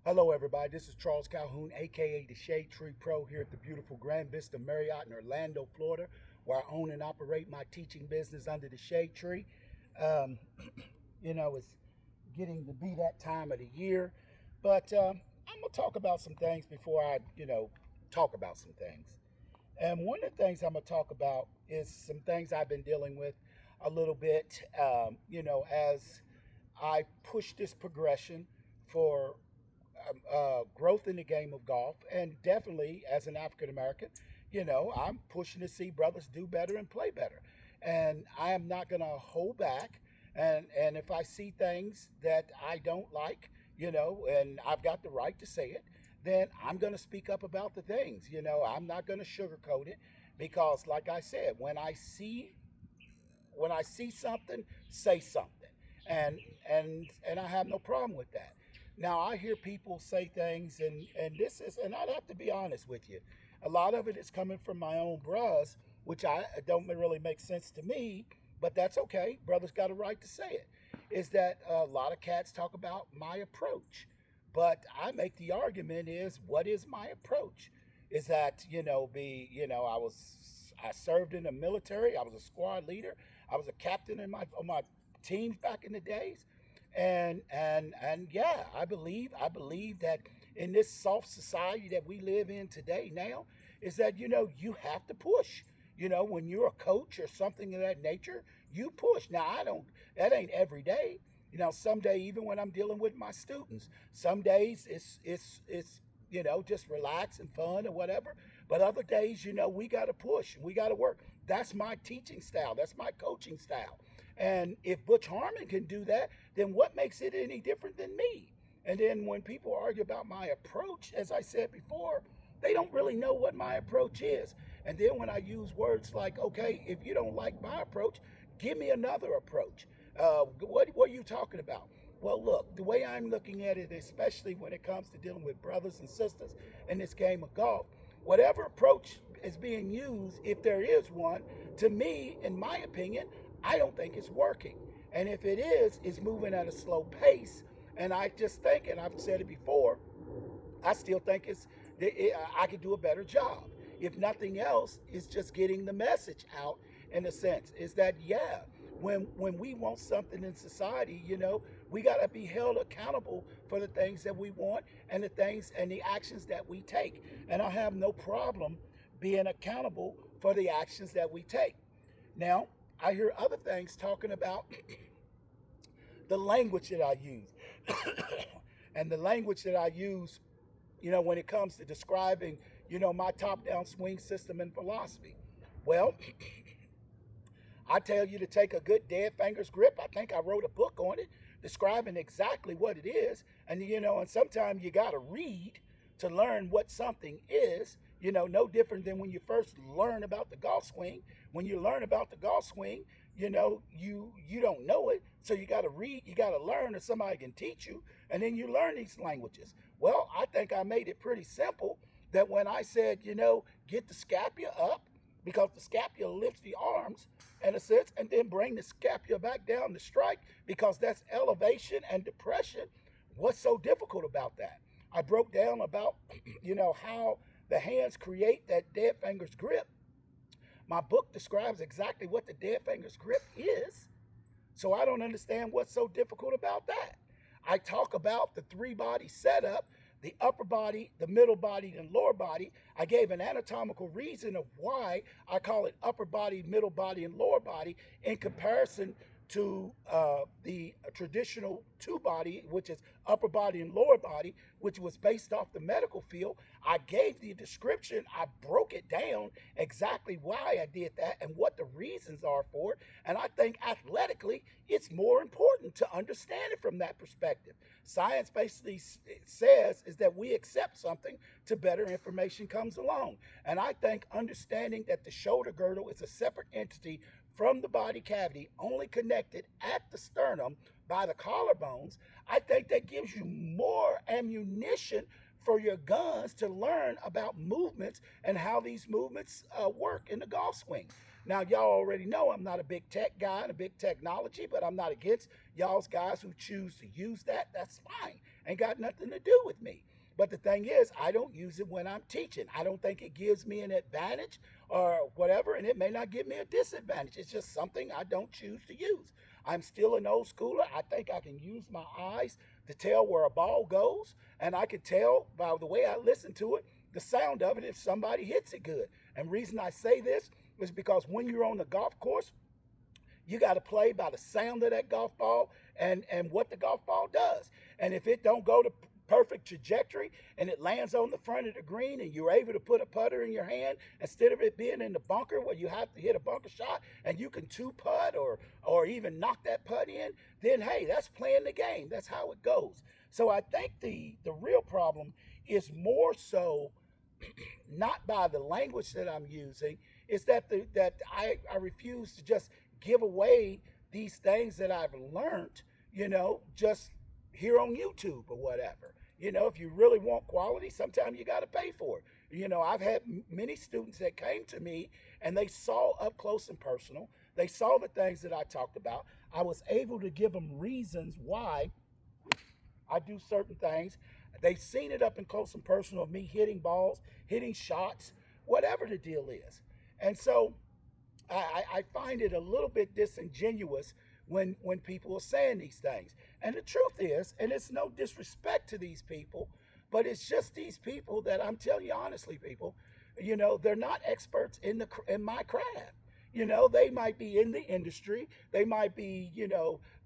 Hello, everybody. This is Charles Calhoun, aka the Shade Tree Pro, here at the beautiful Grand Vista Marriott in Orlando, Florida, where I own and operate my teaching business under the Shade Tree. Um, it's getting to be that time of the year, but I'm gonna talk about some things before I, talk about some things. And one of the things I'm gonna talk about is some things I've been dealing with a little bit, as I push this progression for growth in the game of golf, and definitely as an African American, I'm pushing to see brothers do better and play better, and I am not going to hold back. And if I see things that I don't like, and I've got the right to say it, then I'm going to speak up about the things. I'm not going to sugarcoat it because, like I said, when I see something, say something, and and I have no problem with that. Now I hear people say things, and I'd have to be honest with you. A lot of it is coming from my own bros, which I don't really make sense to me, but that's okay. Brothers got a right to say it. Is that a lot of cats talk about my approach, but I make the argument is what is my approach? Is that I served in the military. I was a squad leader. I was a captain in my teams back in the days, and yeah, I believe that in this soft society that we live in today now, is that you have to push. When you're a coach or something of that nature, you push. Now I don't. That ain't every day. Someday, even when I'm dealing with my students, some days it's just relax and fun or whatever. But other days, we got to push and we got to work. That's my teaching style. That's my coaching style. And if Butch Harmon can do that, then what makes it any different than me? And then when people argue about my approach, as I said before, they don't really know what my approach is. And then when I use words like, okay, if you don't like my approach, give me another approach. What are you talking about? Well, look, the way I'm looking at it, especially when it comes to dealing with brothers and sisters in this game of golf, whatever approach is being used, if there is one, to me, in my opinion, I don't think it's working. And if it is, it's moving at a slow pace. And I just think, and I've said it before, I still think I could do a better job. If nothing else, it's just getting the message out in a sense. Is that yeah, when we want something in society, we gotta be held accountable for the things that we want and the things and the actions that we take. And I have no problem being accountable for the actions that we take. Now, I hear other things talking about the language that I use. And the language that I use, when it comes to describing, my top down swing system and philosophy. Well, I tell you to take a good dead fingers grip. I think I wrote a book on it describing exactly what it is. And sometimes you got to read to learn what something is. No different than when you first learn about the golf swing. When you learn about the golf swing, you don't know it, so you got to read, you got to learn, or somebody can teach you, and then you learn these languages. Well, I think I made it pretty simple. That when I said, get the scapula up, because the scapula lifts the arms in a sense, and then bring the scapula back down to strike, because that's elevation and depression. What's so difficult about that? I broke down about, how the hands create that dead fingers grip. My book describes exactly what the dead fingers grip is. So I don't understand what's so difficult about that. I talk about the three body setup, the upper body, the middle body, and lower body. I gave an anatomical reason of why I call it upper body, middle body, and lower body in comparison to the traditional two body, which is upper body and lower body, which was based off the medical field. I gave the description, I broke it down exactly why I did that and what the reasons are for it. And I think athletically, it's more important to understand it from that perspective. Science basically says is that we accept something to better information comes along. And I think understanding that the shoulder girdle is a separate entity from the body cavity, only connected at the sternum by the collarbones, I think that gives you more ammunition for your guns to learn about movements and how these movements work in the golf swing. Now, y'all already know I'm not a big tech guy and a big technology, but I'm not against y'all's guys who choose to use that. That's fine. ain't got nothing to do with me. But the thing is, I don't use it when I'm teaching. I don't think it gives me an advantage or whatever, and it may not give me a disadvantage. It's just something I don't choose to use. I'm still an old schooler. I think I can use my eyes to tell where a ball goes, and I can tell by the way I listen to it, the sound of it, if somebody hits it good. And the reason I say this is because when you're on the golf course, you got to play by the sound of that golf ball and what the golf ball does. And if it don't go to perfect trajectory and it lands on the front of the green and you're able to put a putter in your hand instead of it being in the bunker where you have to hit a bunker shot and you can two putt or even knock that putt in, then hey, that's playing the game. That's how it goes. So I think the real problem is more so not by the language that I'm using, it's that I refuse to just give away these things that I've learned, just here on YouTube or whatever. If you really want quality, sometimes you got to pay for it. I've had many students that came to me and they saw up close and personal. They saw the things that I talked about. I was able to give them reasons why I do certain things. They've seen it up and close and personal of me hitting balls, hitting shots, whatever the deal is. And so I find it a little bit disingenuous when people are saying these things. And the truth is, and it's no disrespect to these people, but it's just these people that I'm telling you honestly, people, they're not experts in my craft. They might be in the industry, they might be,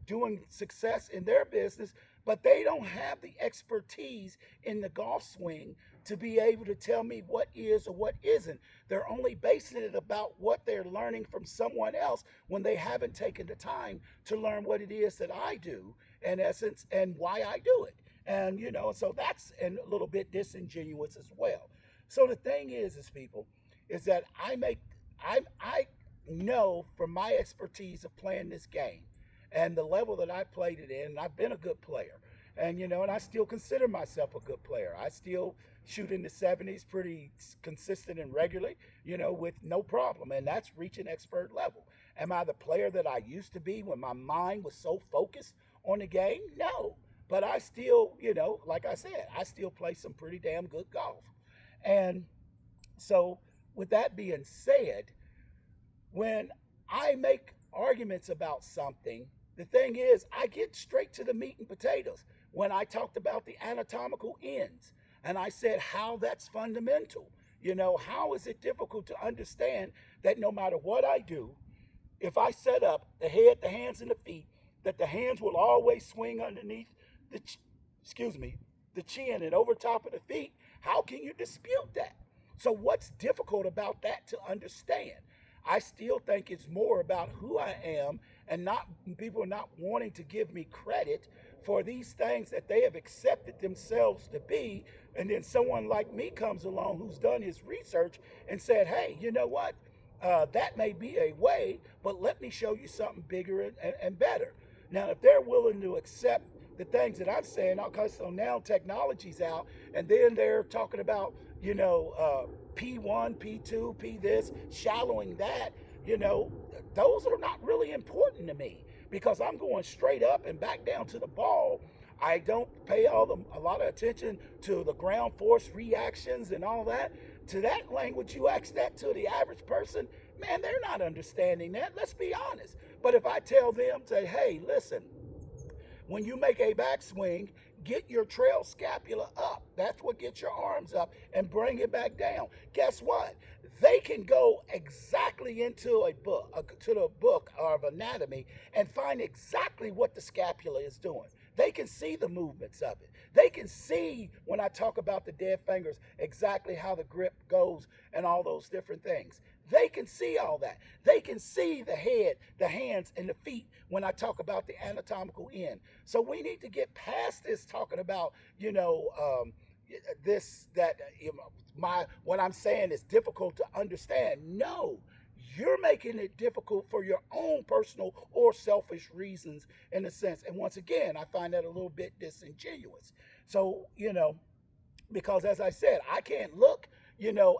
doing success in their business, but they don't have the expertise in the golf swing to be able to tell me what is or what isn't. They're only basing it about what they're learning from someone else when they haven't taken the time to learn what it is that I do, in essence, and why I do it. And, so that's a little bit disingenuous as well. So the thing is people, is that I know from my expertise of playing this game and the level that I played it in, and I've been a good player. And, and I still consider myself a good player. I still shoot in the 70s pretty consistent and regularly, with no problem. And that's reaching expert level. Am I the player that I used to be when my mind was so focused on the game? No. But I still, like I said, I still play some pretty damn good golf. And so with that being said, when I make arguments about something, the thing is, I get straight to the meat and potatoes. When I talked about the anatomical ends, and I said how that's fundamental, how is it difficult to understand that no matter what I do, if I set up the head, the hands, and the feet, that the hands will always swing underneath the chin and over top of the feet, how can you dispute that? So what's difficult about that to understand? I still think it's more about who I am and not people not wanting to give me credit for these things that they have accepted themselves to be. And then someone like me comes along who's done his research and said, hey, you know what? That may be a way, but let me show you something bigger and better. Now, if they're willing to accept the things that I'm saying, because so now technology's out, and then they're talking about, P1, P2, P this, shallowing that, those are not really important to me because I'm going straight up and back down to the ball. I don't pay a lot of attention to the ground force reactions and all that. To that language, you ask that to the average person, man, they're not understanding that. Let's be honest. But if I tell them, say, hey, listen, when you make a backswing, get your trail scapula up. That's what gets your arms up and bring it back down. Guess what? They can go exactly into to the book of anatomy and find exactly what the scapula is doing. They can see the movements of it. They can see, when I talk about the dead fingers, exactly how the grip goes and all those different things. They can see all that. They can see the head, the hands, and the feet when I talk about the anatomical end. So we need to get past this talking about, what I'm saying is difficult to understand. No, you're making it difficult for your own personal or selfish reasons in a sense. And once again, I find that a little bit disingenuous. So, because as I said, I can't look,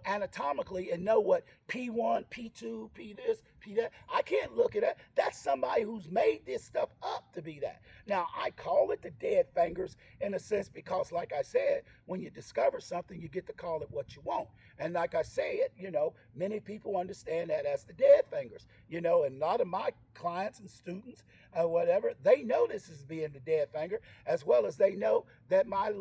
anatomically and know what P1, P2, P this, P that. I can't look at that. That's somebody who's made this stuff up to be that. Now, I call it the dead fingers in a sense because, like I said, when you discover something, you get to call it what you want. And like I said, many people understand that as the dead fingers, and a lot of my clients and students, whatever, they know this is being the dead finger, as well as they know that my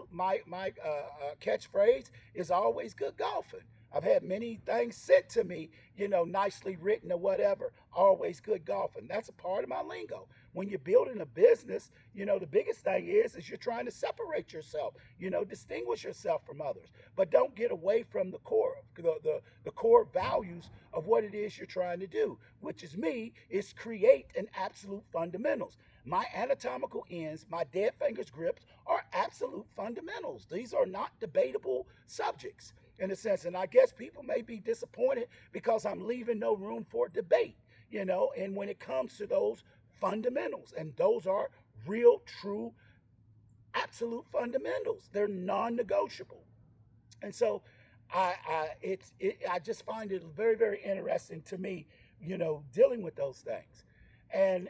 catchphrase is always good golfing. I've had many things sent to me, nicely written or whatever. Always good golfing. That's a part of my lingo. When you're building a business, the biggest thing is you're trying to separate yourself, distinguish yourself from others. But don't get away from the core, the core values of what it is you're trying to do, which is create an absolute fundamentals. My anatomical ends, my dead fingers grips are absolute fundamentals. These are not debatable subjects in a sense. And I guess people may be disappointed because I'm leaving no room for debate, and when it comes to those fundamentals, and those are real, true, absolute fundamentals. They're non-negotiable. And so I just find it very, very interesting to me, dealing with those things. And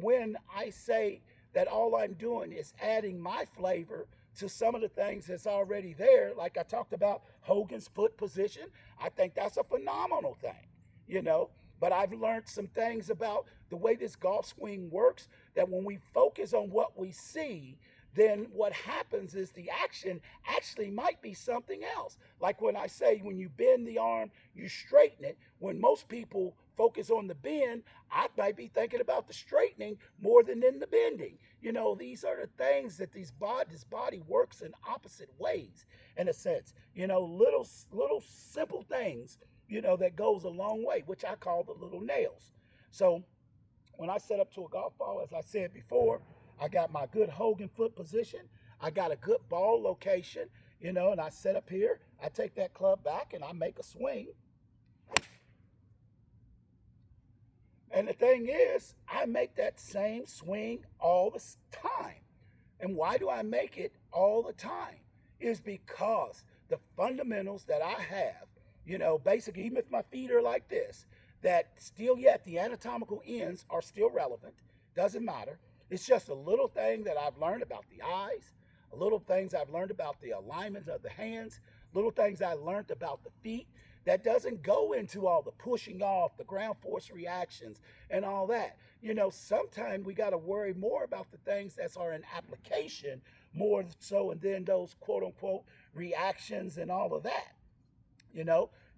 when I say that all I'm doing is adding my flavor to some of the things that's already there, like I talked about Hogan's foot position, I think that's a phenomenal thing, But I've learned some things about the way this golf swing works, that when we focus on what we see, then what happens is the action actually might be something else. Like when I say, when you bend the arm, you straighten it. When most people focus on the bend, I might be thinking about the straightening more than in the bending. These are the things that this body works in opposite ways, in a sense. Little simple things, that goes a long way, which I call the little nails. So when I set up to a golf ball, as I said before, I got my good Hogan foot position. I got a good ball location, and I set up here. I take that club back and I make a swing. And the thing is, I make that same swing all the time. And why do I make it all the time? Is because the fundamentals that I have, basically, even if my feet are like this, that still yet the anatomical ends are still relevant. Doesn't matter. It's just a little thing that I've learned about the eyes, a little things I've learned about the alignment of the hands, little things I learned about the feet. That doesn't go into all the pushing off, the ground force reactions, and all that. Sometimes we got to worry more about the things that are in application more so, and then those quote unquote reactions and all of that.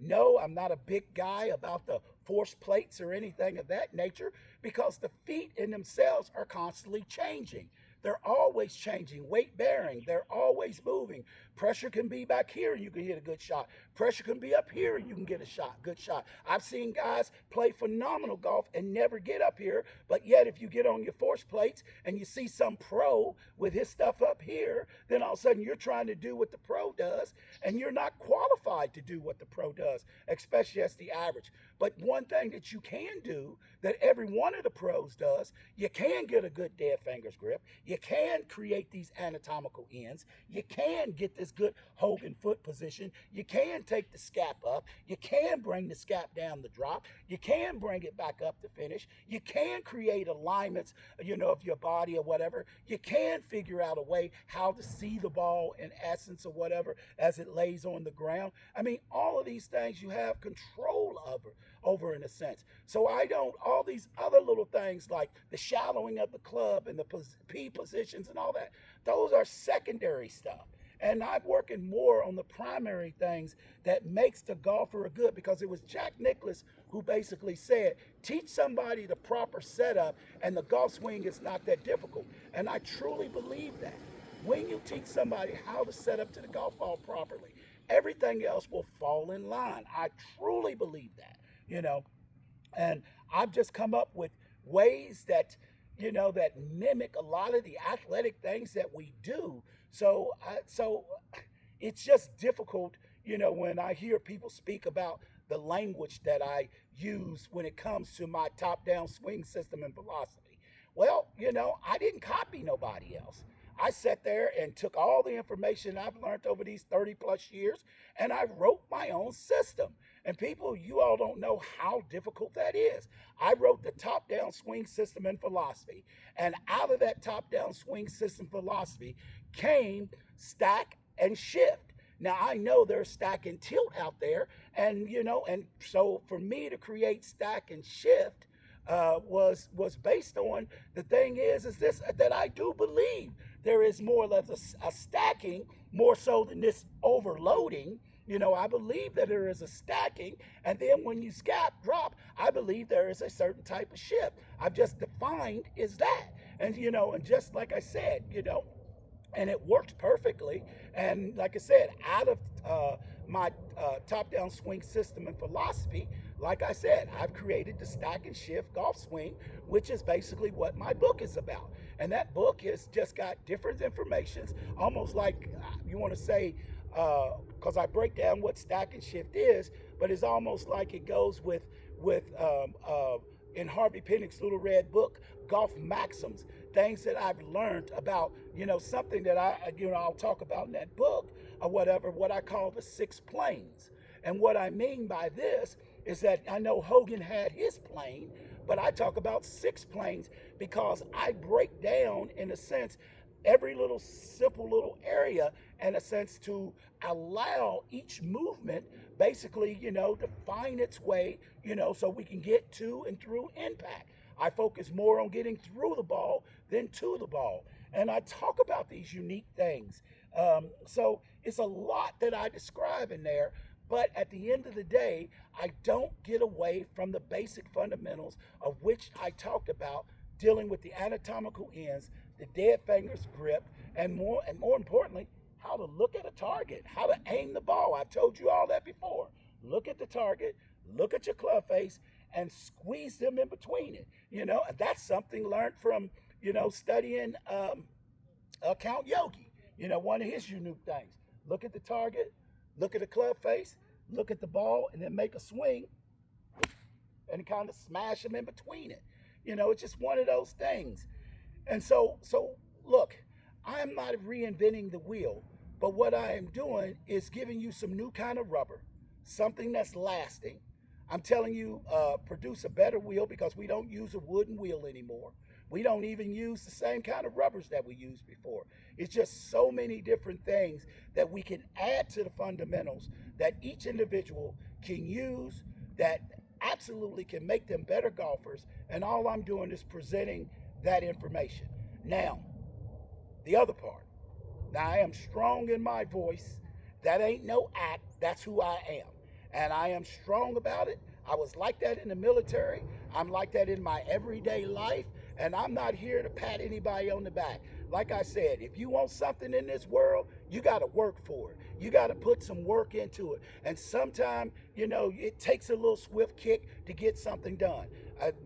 No, I'm not a big guy about the force plates or anything of that nature, because the feet in themselves are constantly changing. They're always changing, weight bearing, they're always moving. Pressure can be back here and you can hit a good shot. Pressure can be up here and you can get a good shot. I've seen guys play phenomenal golf and never get up here, but yet if you get on your force plates and you see some pro with his stuff up here, then all of a sudden you're trying to do what the pro does, and you're not qualified to do what the pro does, especially as the average. But one thing that you can do that every one of the pros does, you can get a good dead fingers grip. You can create these anatomical ends. You can get this good Hogan foot position. You can take the scap up. You can bring the scap down the drop. You can bring it back up to finish. You can create alignments, of your body or whatever. You can figure out a way how to see the ball in essence or whatever as it lays on the ground. I mean, all of these things you have control over in a sense. So all these other little things like the shallowing of the club and the P positions and all that, those are secondary stuff. And I'm working more on the primary things that makes the golfer a good, because it was Jack Nicklaus who basically said, teach somebody the proper setup and the golf swing is not that difficult. And I truly believe that. When you teach somebody how to set up to the golf ball properly, everything else will fall in line. I truly believe that, and I've just come up with ways that, that mimic a lot of the athletic things that we do. So it's just difficult, when I hear people speak about the language that I use when it comes to my top-down swing system and philosophy. Well, I didn't copy nobody else. I sat there and took all the information I've learned over these 30 plus years, and I wrote my own system. And people, you all don't know how difficult that is. I wrote the top down swing system and philosophy. And out of that top down swing system philosophy came stack and shift. Now I know there's stack and tilt out there, and so for me to create stack and shift was based on the thing is this that I do believe there is more or less a stacking more so than this overloading. I believe that there is a stacking, and then when you drop, I believe there is a certain type of shift. I've just defined is that, and just like I said, and it worked perfectly. And like I said, out of my top-down swing system and philosophy, like I said, I've created the stack and shift golf swing, which is basically what my book is about. And that book has just got different informations, almost like you want to say, because I break down what stack and shift is, but it's almost like it goes with in Harvey Pinnick's little red book, Golf Maxims, things that I've learned about, something that I'll talk about in that book or whatever, what I call the 6 planes. And what I mean by this is that I know Hogan had his plane, but I talk about 6 planes because I break down, in a sense, every little simple little area, in a sense, to allow each movement basically, to find its way, so we can get to and through impact. I focus more on getting through the ball than to the ball. And I talk about these unique things. So it's a lot that I describe in there. But at the end of the day, I don't get away from the basic fundamentals of which I talked about, dealing with the anatomical ends, the dead fingers grip, and more importantly, how to look at a target, how to aim the ball. I've told you all that before. Look at the target, look at your club face, and squeeze them in between it. And that's something learned from, studying Count Yogi. One of his unique things. Look at the target, look at the club face, look at the ball, and then make a swing and kind of smash them in between it. It's just one of those things. And so look, I am not reinventing the wheel, but what I am doing is giving you some new kind of rubber, something that's lasting. I'm telling you, produce a better wheel because we don't use a wooden wheel anymore. We don't even use the same kind of rubbers that we used before. It's just so many different things that we can add to the fundamentals that each individual can use that absolutely can make them better golfers. And all I'm doing is presenting that information. Now, the other part. Now, I am strong in my voice. That ain't no act. That's who I am. And I am strong about it. I was like that in the military. I'm like that in my everyday life. And I'm not here to pat anybody on the back. Like I said, if you want something in this world, you got to work for it. You got to put some work into it. And sometimes, it takes a little swift kick to get something done.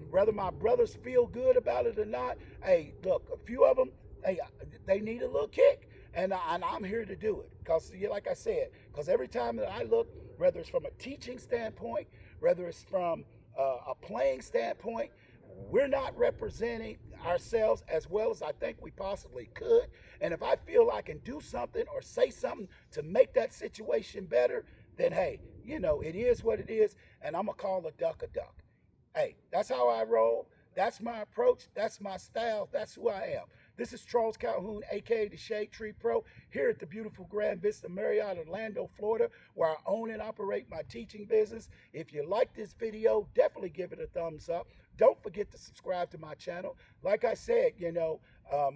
Whether my brothers feel good about it or not, hey, look, a few of them, hey, they need a little kick. And I'm here to do it. Because, like I said, because every time that I look, whether it's from a teaching standpoint, whether it's from a playing standpoint, we're not representing ourselves as well as I think we possibly could. And if I feel I can do something or say something to make that situation better, then hey, it is what it is, and I'm going to call a duck a duck. Hey, that's how I roll. That's my approach. That's my style. That's who I am. This is Charles Calhoun, aka the Shade Tree Pro, here at the beautiful Grand Vista Marriott, Orlando, Florida, where I own and operate my teaching business. If you like this video, definitely give it a thumbs up. Don't forget to subscribe to my channel. Like I said,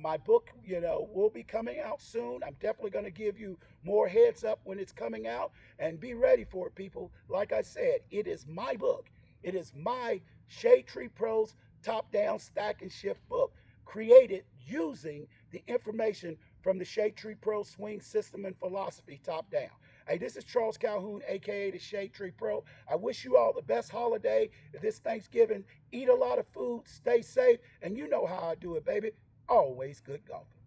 my book, will be coming out soon. I'm definitely going to give you more heads up when it's coming out, and be ready for it, people. Like I said, it is my book. It is my Shade Tree Pro's top-down stack and shift book, created using the information from the Shade Tree Pro swing system and philosophy top down. Hey, this is Charles Calhoun, aka the Shade Tree Pro. I wish you all the best holiday this Thanksgiving. Eat a lot of food, stay safe, and you know how I do it, baby. Always good golfing.